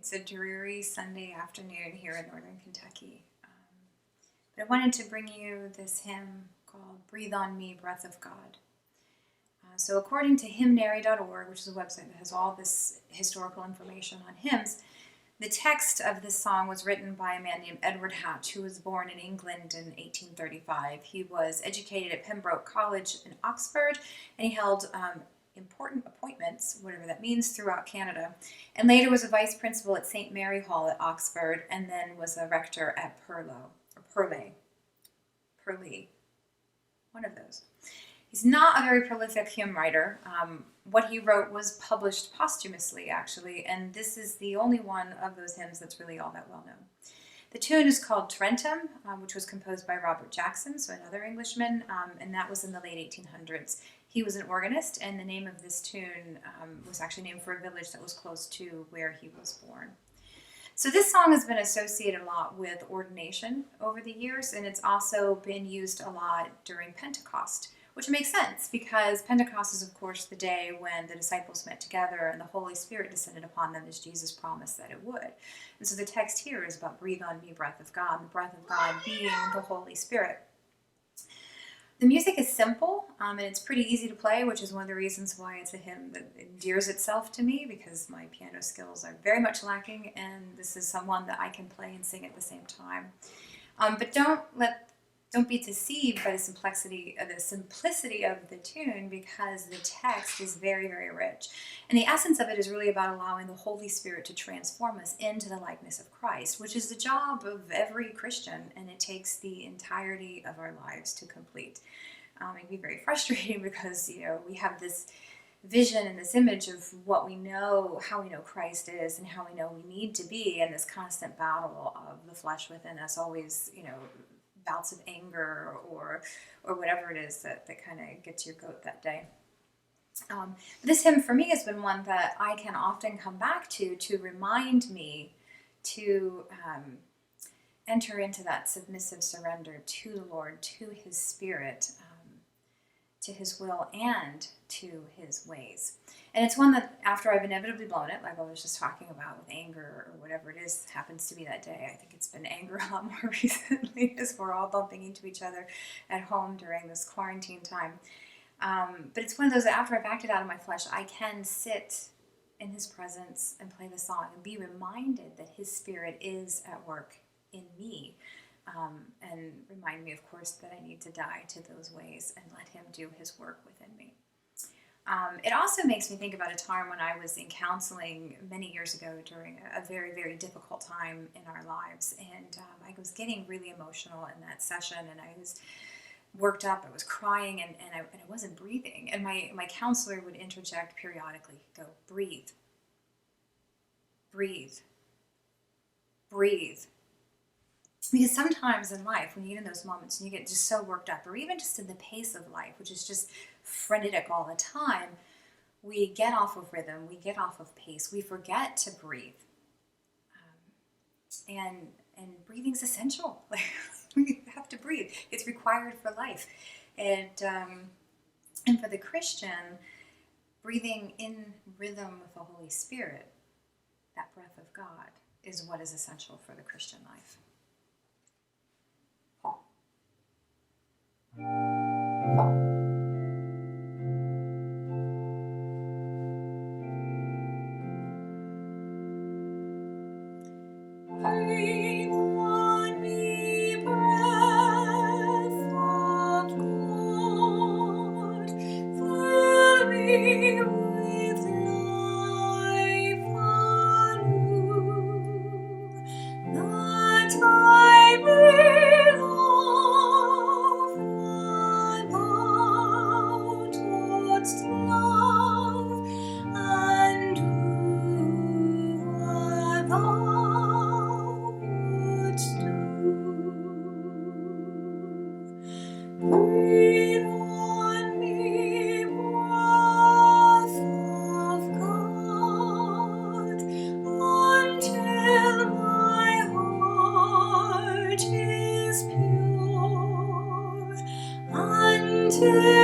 It's a dreary Sunday afternoon here in northern Kentucky. But I wanted to bring you this hymn called Breathe on Me, Breath of God. So according to hymnary.org, which is a website that has all this historical information on hymns, the text of this song was written by a man named Edward Hatch, who was born in England in 1835. He was educated at Pembroke College in Oxford, and he held important appointments, whatever that means, throughout Canada, and later was a vice principal at St. Mary Hall at Oxford, and then was a rector at Purley, one of those. He's not a very prolific hymn writer. What he wrote was published posthumously, actually, and this is the only one of those hymns that's really all that well known. The tune is called Trentham, which was composed by Robert Jackson, so another Englishman, and that was in the late 1800s. He was an organist, and the name of this tune was actually named for a village that was close to where he was born. So this song has been associated a lot with ordination over the years, and it's also been used a lot during Pentecost, which makes sense because Pentecost is, of course, the day when the disciples met together and the Holy Spirit descended upon them as Jesus promised that it would. And so the text here is about breathe on me, breath of God, the breath of God being the Holy Spirit. The music is simple, and it's pretty easy to play, which is one of the reasons why it's a hymn that endears itself to me, because my piano skills are very much lacking, and this is someone that I can play and sing at the same time. But don't be deceived by the simplicity of the tune, because the text is very, very rich. And the essence of it is really about allowing the Holy Spirit to transform us into the likeness of Christ, which is the job of every Christian, and it takes the entirety of our lives to complete. It can be very frustrating because, we have this vision and this image of what we know, how we know Christ is, and how we know we need to be, and this constant battle of the flesh within us, always, bouts of anger or whatever it is that kind of gets your goat that day. This hymn for me has been one that I can often come back to remind me to enter into that submissive surrender to the Lord, to His Spirit, to His will, and to His ways. And it's one that after I've inevitably blown it, like I was just talking about with anger or whatever it is happens to be that day. I think it's been anger a lot more recently as we're all bumping into each other at home during this quarantine time. But it's one of those that after I've acted out of my flesh, I can sit in His presence and play the song and be reminded that His Spirit is at work in me. And remind me, of course, that I need to die to those ways and let Him do His work within me. It also makes me think about a time when I was in counseling many years ago during a very, very difficult time in our lives. And I was getting really emotional in that session, and I was worked up, I was crying, and I wasn't breathing. And my counselor would interject periodically, go, breathe, breathe, breathe. Because sometimes in life, when you get in those moments and you get just so worked up, or even just in the pace of life, which is just frenetic all the time, we get off of rhythm, we get off of pace, we forget to breathe. And breathing's essential. We have to breathe. It's required for life. And for the Christian, breathing in rhythm with the Holy Spirit, that breath of God, is what is essential for the Christian life. Breathe on me, breath of God, fill me with life anew, that I may love what thou dost love, and do what thou wouldst do. Breathe on me, breath of God, until my heart is pure, until